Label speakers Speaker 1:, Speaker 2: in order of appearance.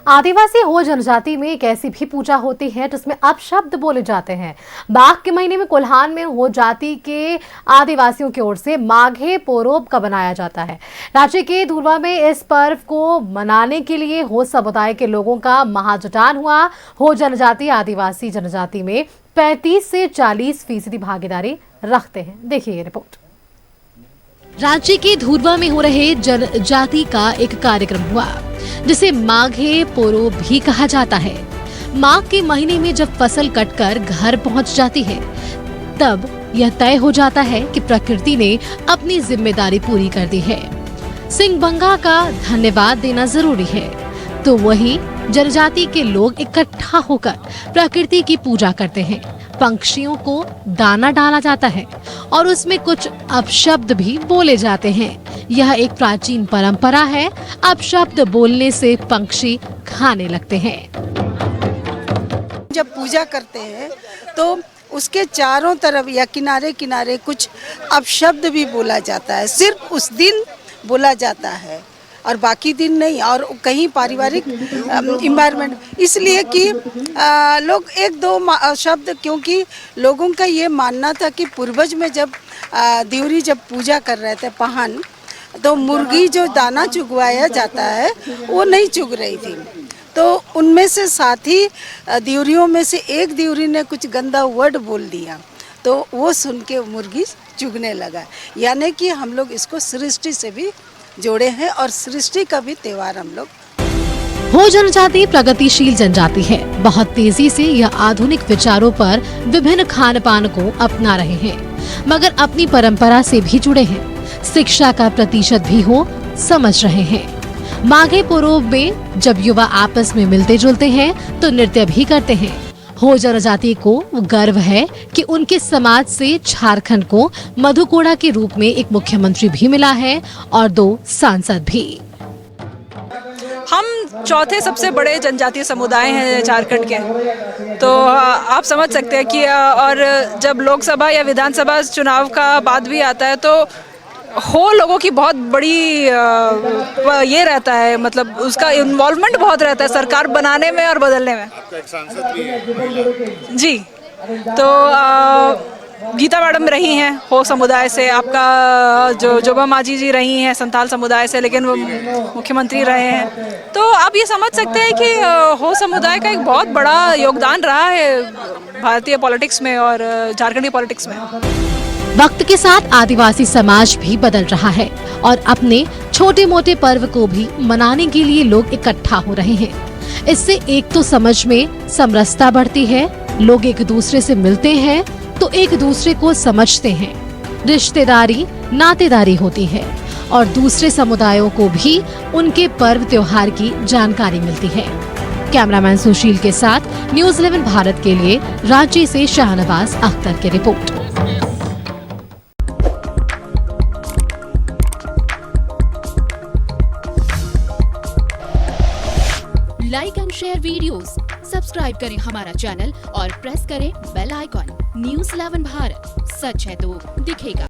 Speaker 1: आदिवासी हो जनजाति में एक ऐसी भी पूजा होती है जिसमें अपशब्द बोले जाते हैं। माघ के महीने में कोल्हान में हो जाति के आदिवासियों की ओर से माघे पोरोब का बनाया जाता है। राज्य के धुरवा में इस पर्व को मनाने के लिए हो समुदाय के लोगों का महाजुटान हुआ। हो जनजाति आदिवासी जनजाति में 35 से 40% भागीदारी रखते हैं। देखिए ये रिपोर्ट। राज्य के धुरवा में हो रहे जनजाति का एक कार्यक्रम हुआ जिसे माघे पोरो भी कहा जाता है। माघ के महीने में जब फसल कटकर घर पहुंच जाती है तब यह तय हो जाता है कि प्रकृति ने अपनी जिम्मेदारी पूरी कर दी है। सिंहबंगा का धन्यवाद देना जरूरी है, तो वही जनजाति के लोग इकट्ठा होकर प्रकृति की पूजा करते हैं। पंछियों को दाना डाला जाता है और उसमें कुछ अपशब्द भी बोले जाते हैं। यह एक प्राचीन परंपरा है। अपशब्द बोलने से पंछी खाने लगते हैं।
Speaker 2: जब पूजा करते हैं तो उसके चारों तरफ या किनारे किनारे कुछ अपशब्द भी बोला जाता है। सिर्फ उस दिन बोला जाता है और बाकी दिन नहीं। और कहीं पारिवारिक इन्वायरमेंट इसलिए कि लोग एक दो शब्द, क्योंकि लोगों का ये मानना था कि पूर्वज में जब देवरी जब पूजा कर रहे थे पहन, तो मुर्गी जो दाना चुगवाया जाता है वो नहीं चुग रही थी। तो उनमें से साथी देवरियों में से एक देवरी ने कुछ गंदा वर्ड बोल दिया, तो वो सुन के मुर्गी चुगने लगा। यानी कि हम लोग इसको सृष्टि से भी जोड़े हैं और सृष्टि का भी त्योहार हम लोग।
Speaker 1: हो जनजाति प्रगतिशील जनजाति है। बहुत तेजी से यह आधुनिक विचारों पर विभिन्न खान पान को अपना रहे हैं, मगर अपनी परंपरा से भी जुड़े हैं। शिक्षा का प्रतिशत भी हो समझ रहे हैं। माघे पोरोब में जब युवा आपस में मिलते जुलते हैं तो नृत्य भी करते हैं। हो जनजाति को गर्व है कि उनके समाज से झारखंड को मधुकोड़ा के रूप में एक मुख्यमंत्री भी मिला है और 2 सांसद भी।
Speaker 3: हम चौथे सबसे बड़े जनजातीय समुदाय हैं झारखंड के, तो आप समझ सकते हैं कि और जब लोकसभा या विधानसभा चुनाव का बात भी आता है तो हो लोगों की बहुत बड़ी ये रहता है, मतलब उसका इन्वॉल्वमेंट बहुत रहता है सरकार बनाने में और बदलने में।
Speaker 4: आपका एक सांसद भी है
Speaker 3: जी, तो गीता मैडम रही हैं हो समुदाय से, आपका जो जोबा मांझी जी रही हैं संथाल समुदाय से, लेकिन वो मुख्यमंत्री रहे हैं। तो आप ये समझ सकते हैं कि हो समुदाय का एक बहुत बड़ा योगदान रहा है भारतीय पॉलिटिक्स में और झारखंडी पॉलिटिक्स में।
Speaker 1: वक्त के साथ आदिवासी समाज भी बदल रहा है और अपने छोटे मोटे पर्व को भी मनाने के लिए लोग इकट्ठा हो रहे हैं। इससे एक तो समझ में समरसता बढ़ती है, लोग एक दूसरे से मिलते हैं तो एक दूसरे को समझते हैं, रिश्तेदारी नातेदारी होती है और दूसरे समुदायों को भी उनके पर्व त्योहार की जानकारी मिलती है। कैमरामैन सुशील के साथ न्यूज़ 11 भारत के लिए रांची से शाहनवाज अख्तर की report.
Speaker 5: Like and share videos, subscribe करें हमारा चैनल और प्रेस करें बेल आइकॉन। न्यूज़ 11 भारत, सच है तो दिखेगा।